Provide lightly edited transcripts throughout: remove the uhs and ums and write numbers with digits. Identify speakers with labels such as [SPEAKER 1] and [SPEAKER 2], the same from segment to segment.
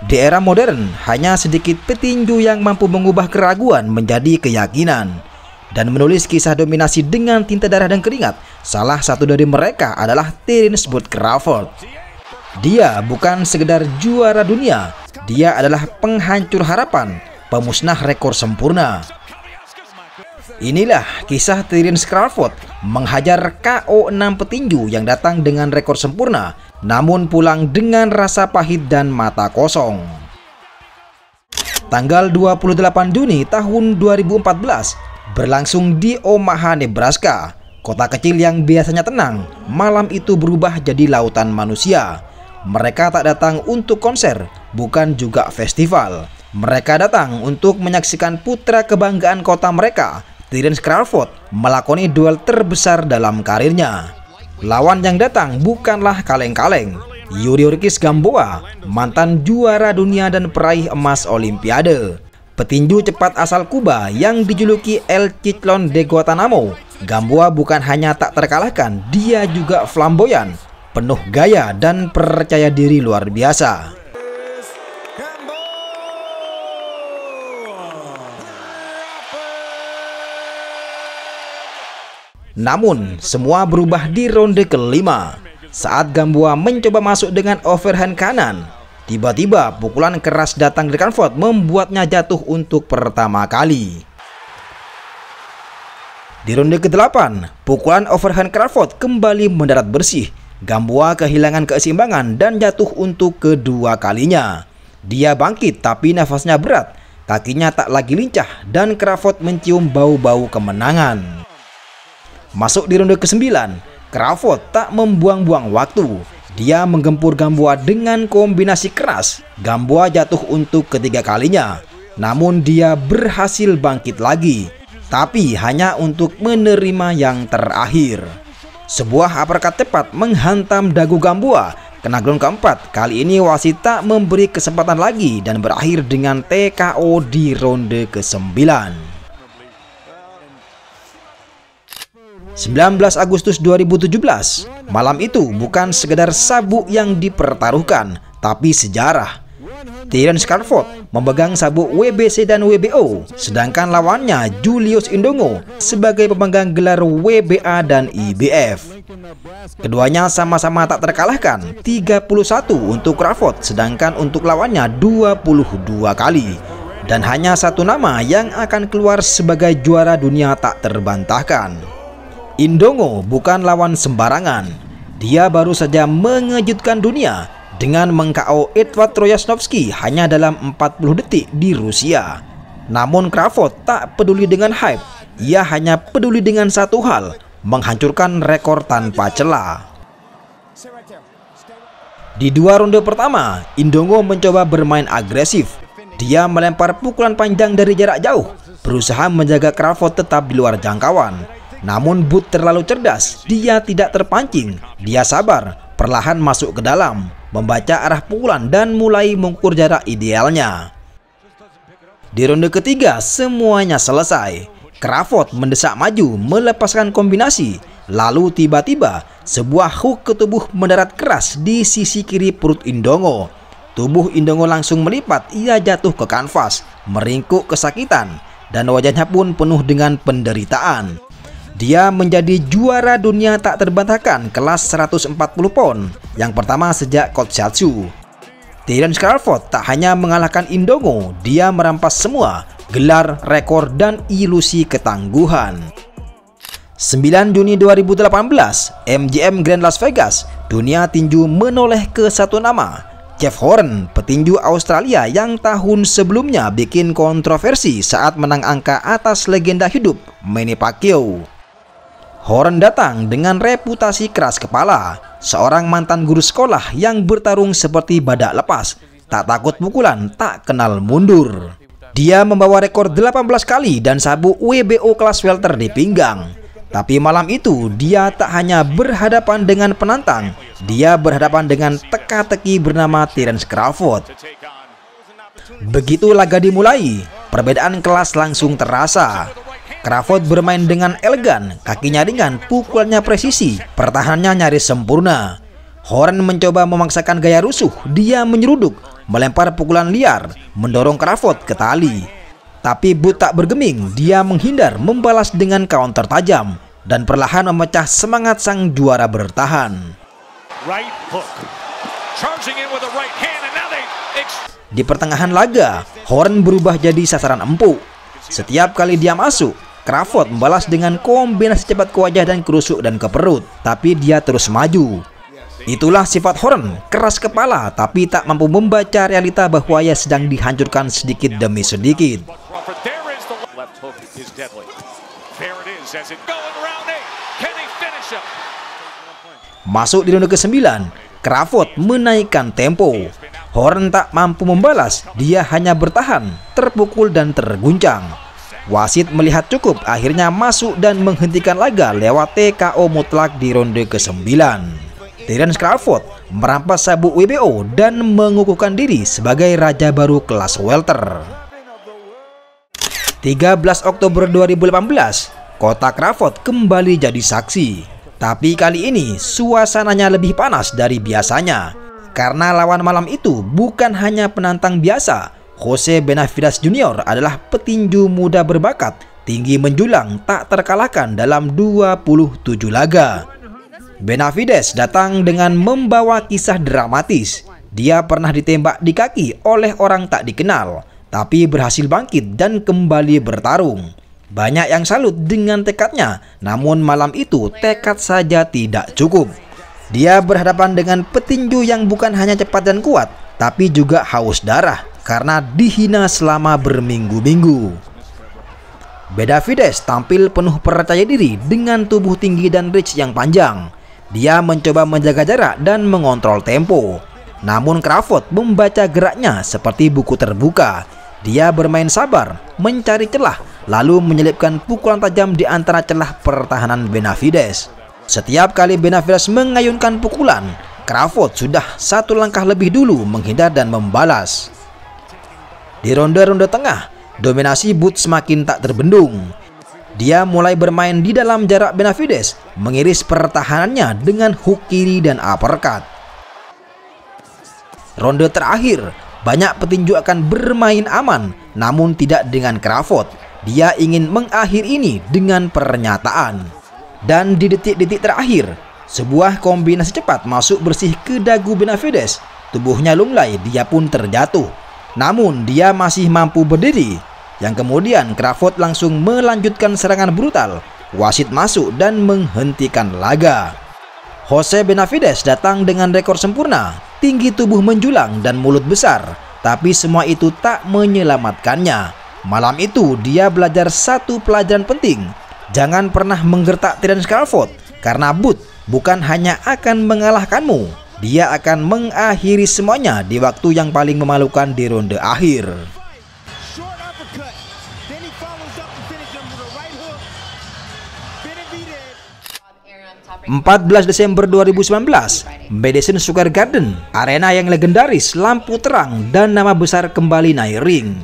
[SPEAKER 1] Di era modern, hanya sedikit petinju yang mampu mengubah keraguan menjadi keyakinan dan menulis kisah dominasi dengan tinta darah dan keringat. Salah satu dari mereka adalah Terence Bud Crawford. Dia bukan sekedar juara dunia, dia adalah penghancur harapan, pemusnah rekor sempurna. Inilah kisah Terence Crawford menghajar KO 6 petinju yang datang dengan rekor sempurna, namun pulang dengan rasa pahit dan mata kosong. Tanggal 28 Juni tahun 2014 berlangsung di Omaha, Nebraska. Kota kecil yang biasanya tenang, malam itu berubah jadi lautan manusia. Mereka tak datang untuk konser, bukan juga festival. Mereka datang untuk menyaksikan putra kebanggaan kota mereka, Terence Crawford, melakoni duel terbesar dalam karirnya. Lawan yang datang bukanlah kaleng-kaleng. Yuriorkis Gamboa, mantan juara dunia dan peraih emas Olimpiade. Petinju cepat asal Kuba yang dijuluki El Ciclón de Guantánamo. Gamboa bukan hanya tak terkalahkan, dia juga flamboyan, penuh gaya dan percaya diri luar biasa. Namun, semua berubah di ronde kelima. Saat Gamboa mencoba masuk dengan overhand kanan, tiba-tiba pukulan keras datang dari Crawford membuatnya jatuh untuk pertama kali. Di ronde ke-8, pukulan overhand Crawford kembali mendarat bersih. Gamboa kehilangan keseimbangan dan jatuh untuk kedua kalinya. Dia bangkit tapi nafasnya berat, kakinya tak lagi lincah dan Crawford mencium bau-bau kemenangan. Masuk di ronde ke-9, Crawford tak membuang-buang waktu. Dia menggempur Gamboa dengan kombinasi keras. Gamboa jatuh untuk ketiga kalinya, namun dia berhasil bangkit lagi, tapi hanya untuk menerima yang terakhir. Sebuah uppercut cepat menghantam dagu Gamboa. Kena ground keempat, kali ini wasit tak memberi kesempatan lagi dan berakhir dengan TKO di ronde ke-9. 19 Agustus 2017, malam itu bukan sekedar sabuk yang dipertaruhkan, tapi sejarah. Terence Crawford memegang sabuk WBC dan WBO, sedangkan lawannya Julius Indongo sebagai pemegang gelar WBA dan IBF. Keduanya sama-sama tak terkalahkan, 31 untuk Crawford, sedangkan untuk lawannya 22 kali. Dan hanya satu nama yang akan keluar sebagai juara dunia tak terbantahkan. Indongo bukan lawan sembarangan. Dia baru saja mengejutkan dunia dengan meng-KO Edward Trojanovski hanya dalam 40 detik di Rusia. Namun Crawford tak peduli dengan hype. Ia hanya peduli dengan satu hal, menghancurkan rekor tanpa celah. Di dua ronde pertama, Indongo mencoba bermain agresif. Dia melempar pukulan panjang dari jarak jauh, berusaha menjaga Crawford tetap di luar jangkauan. Namun Bud terlalu cerdas, dia tidak terpancing. Dia sabar, perlahan masuk ke dalam, membaca arah pukulan dan mulai mengukur jarak idealnya. Di ronde ketiga, semuanya selesai. Crawford mendesak maju, melepaskan kombinasi. Lalu tiba-tiba, sebuah hook ke tubuh mendarat keras di sisi kiri perut Indongo. Tubuh Indongo langsung melipat, ia jatuh ke kanvas, meringkuk kesakitan, dan wajahnya pun penuh dengan penderitaan. Dia menjadi juara dunia tak terbantahkan kelas 140 pon, yang pertama sejak Kotsatsu. Terence Crawford tak hanya mengalahkan Indongo, dia merampas semua, gelar, rekor, dan ilusi ketangguhan. 9 Juni 2018, MGM Grand Las Vegas, dunia tinju menoleh ke satu nama, Jeff Horn, petinju Australia yang tahun sebelumnya bikin kontroversi saat menang angka atas legenda hidup Manny Pacquiao. Horn datang dengan reputasi keras kepala, seorang mantan guru sekolah yang bertarung seperti badak lepas, tak takut pukulan, tak kenal mundur. Dia membawa rekor 18 kali dan sabuk WBO kelas welter di pinggang. Tapi malam itu dia tak hanya berhadapan dengan penantang, dia berhadapan dengan teka-teki bernama Terence Crawford. Begitu laga dimulai, perbedaan kelas langsung terasa. Crawford bermain dengan elegan, kakinya ringan, pukulannya presisi, pertahanannya nyaris sempurna. Horn mencoba memaksakan gaya rusuh, dia menyeruduk, melempar pukulan liar, mendorong Crawford ke tali. Tapi Boots tak bergeming, dia menghindar, membalas dengan counter tajam, dan perlahan memecah semangat sang juara bertahan. Di pertengahan laga, Horan berubah jadi sasaran empuk. Setiap kali dia masuk, Crawford membalas dengan kombinasi cepat ke wajah dan kerusuk dan ke perut, tapi dia terus maju. Itulah sifat Horan, keras kepala tapi tak mampu membaca realita bahwa ia sedang dihancurkan sedikit demi sedikit. Masuk di ronde ke-9, Crawford menaikkan tempo. Horan tak mampu membalas, dia hanya bertahan, terpukul dan terguncang. Wasit melihat cukup, akhirnya masuk dan menghentikan laga lewat TKO mutlak di ronde ke-9. Terence Crawford merampas sabuk WBO dan mengukuhkan diri sebagai raja baru kelas welter. 13 Oktober 2018, kota Crawford kembali jadi saksi. Tapi kali ini suasananya lebih panas dari biasanya. Karena lawan malam itu bukan hanya penantang biasa. Jose Benavidez Jr. adalah petinju muda berbakat, tinggi menjulang, tak terkalahkan dalam 27 laga. Benavidez datang dengan membawa kisah dramatis. Dia pernah ditembak di kaki oleh orang tak dikenal, tapi berhasil bangkit dan kembali bertarung. Banyak yang salut dengan tekadnya, namun malam itu tekad saja tidak cukup. Dia berhadapan dengan petinju yang bukan hanya cepat dan kuat, tapi juga haus darah karena dihina selama berminggu-minggu. Benavidez tampil penuh percaya diri dengan tubuh tinggi dan reach yang panjang. Dia mencoba menjaga jarak dan mengontrol tempo. Namun Crawford membaca geraknya seperti buku terbuka. Dia bermain sabar, mencari celah, lalu menyelipkan pukulan tajam di antara celah pertahanan Benavidez. Setiap kali Benavidez mengayunkan pukulan, Crawford sudah satu langkah lebih dulu menghindar dan membalas. Di ronde-ronde tengah, dominasi Boots semakin tak terbendung. Dia mulai bermain di dalam jarak Benavidez, mengiris pertahanannya dengan hook kiri dan uppercut. Ronde terakhir, banyak petinju akan bermain aman, namun tidak dengan Crawford. Dia ingin mengakhiri ini dengan pernyataan. Dan di detik-detik terakhir, sebuah kombinasi cepat masuk bersih ke dagu Benavidez. Tubuhnya lunglai, dia pun terjatuh. Namun dia masih mampu berdiri. Yang kemudian Crawford langsung melanjutkan serangan brutal. Wasit masuk dan menghentikan laga. Jose Benavidez datang dengan rekor sempurna, tinggi tubuh menjulang dan mulut besar. Tapi semua itu tak menyelamatkannya. Malam itu dia belajar satu pelajaran penting. Jangan pernah menggertak Terence Crawford, karena Boots bukan hanya akan mengalahkanmu, dia akan mengakhiri semuanya di waktu yang paling memalukan di ronde akhir. 14 Desember 2019, Madison Square Garden, arena yang legendaris, lampu terang, dan nama besar kembali naik ring.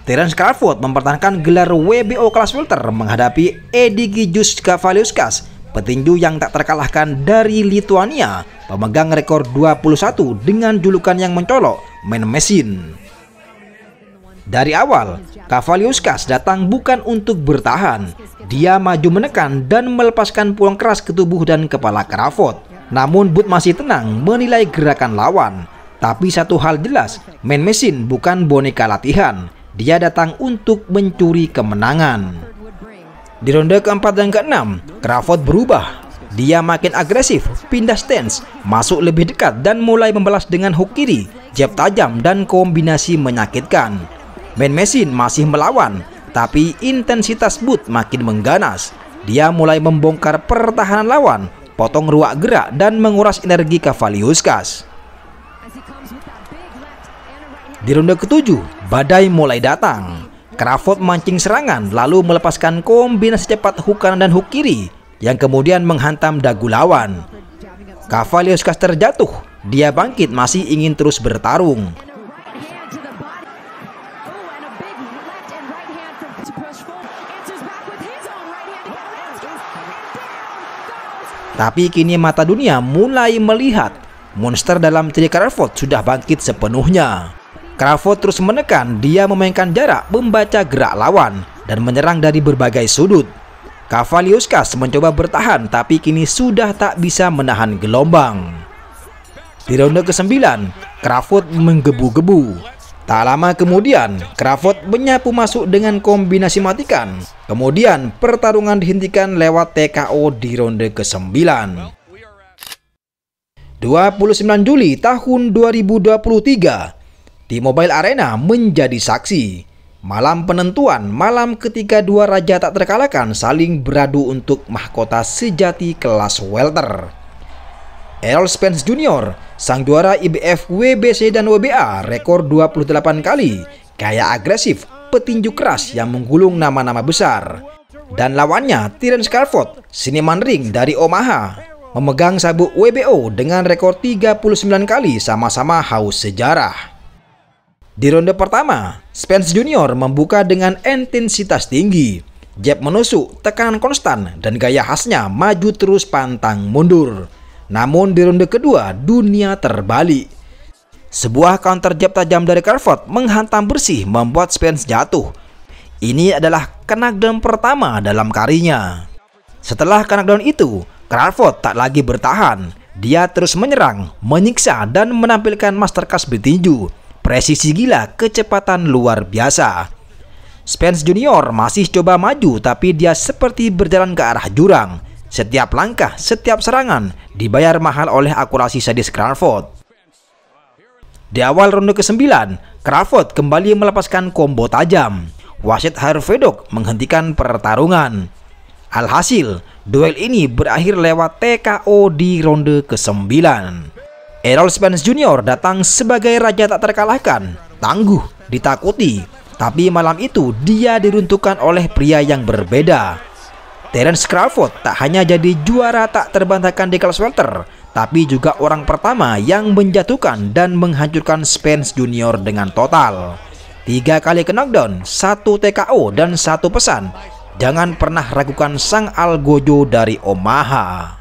[SPEAKER 1] Terence Crawford mempertahankan gelar WBO kelas welter menghadapi Egidijus Kavaliauskas, petinju yang tak terkalahkan dari Lituania, pemegang rekor 21 dengan julukan yang mencolok, Man Machine. Dari awal, Kavaliauskas datang bukan untuk bertahan. Dia maju menekan dan melepaskan pukulan keras ke tubuh dan kepala Crawford. Namun Boots masih tenang menilai gerakan lawan. Tapi satu hal jelas, Man Machine bukan boneka latihan. Dia datang untuk mencuri kemenangan. Di ronde keempat dan keenam, Crawford berubah. Dia makin agresif, pindah stance, masuk lebih dekat dan mulai membalas dengan hook kiri, jab tajam dan kombinasi menyakitkan. Man Machine masih melawan, tapi intensitas Boots makin mengganas. Dia mulai membongkar pertahanan lawan, potong ruang gerak dan menguras energi Kavaliauskas. Di ronde ke-7, badai mulai datang. Crawford mancing serangan lalu melepaskan kombinasi cepat hook kanan dan hook kiri yang kemudian menghantam dagu lawan. Kavaliauskas terjatuh. Dia bangkit masih ingin terus bertarung. Tapi kini mata dunia mulai melihat monster dalam diri Crawford sudah bangkit sepenuhnya. Crawford terus menekan, dia memainkan jarak, membaca gerak lawan, dan menyerang dari berbagai sudut. Kavaliauskas mencoba bertahan, tapi kini sudah tak bisa menahan gelombang. Di ronde ke-9, Crawford menggebu-gebu. Tak lama kemudian, Crawford menyapu masuk dengan kombinasi matikan. Kemudian pertarungan dihentikan lewat TKO di ronde ke-9. 29 Juli tahun 2023, T-Mobile Arena menjadi saksi. Malam penentuan, malam ketika dua raja tak terkalahkan saling beradu untuk mahkota sejati kelas welter. Errol Spence Jr., sang juara IBF, WBC, dan WBA, rekor 28 kali, gaya agresif, petinju keras yang menggulung nama-nama besar. Dan lawannya, Terence Crawford, seniman ring dari Omaha, memegang sabuk WBO dengan rekor 39 kali, sama-sama haus sejarah. Di ronde pertama, Spence Jr. membuka dengan intensitas tinggi, jab menusuk, tekanan konstan, dan gaya khasnya maju terus pantang mundur. Namun di ronde kedua, dunia terbalik. Sebuah counter jab tajam dari Crawford menghantam bersih, membuat Spence jatuh. Ini adalah knockdown pertama dalam karirnya. Setelah knockdown itu, Crawford tak lagi bertahan. Dia terus menyerang, menyiksa, dan menampilkan masterclass bertinju. Presisi gila, kecepatan luar biasa. Spence Jr. masih coba maju, tapi dia seperti berjalan ke arah jurang. Setiap langkah, setiap serangan dibayar mahal oleh akurasi sadis Crawford. Di awal ronde ke-9, Crawford kembali melepaskan combo tajam. Wasit Harvedok menghentikan pertarungan. Alhasil, duel ini berakhir lewat TKO di ronde ke-9. Errol Spence Jr. datang sebagai raja tak terkalahkan, tangguh, ditakuti, tapi malam itu dia diruntuhkan oleh pria yang berbeda. Terence Crawford tak hanya jadi juara tak terbantahkan di kelas welter, tapi juga orang pertama yang menjatuhkan dan menghancurkan Spence Jr. dengan total. 3 kali knockdown, 1 TKO, dan 1 pesan. Jangan pernah ragukan sang algojo dari Omaha.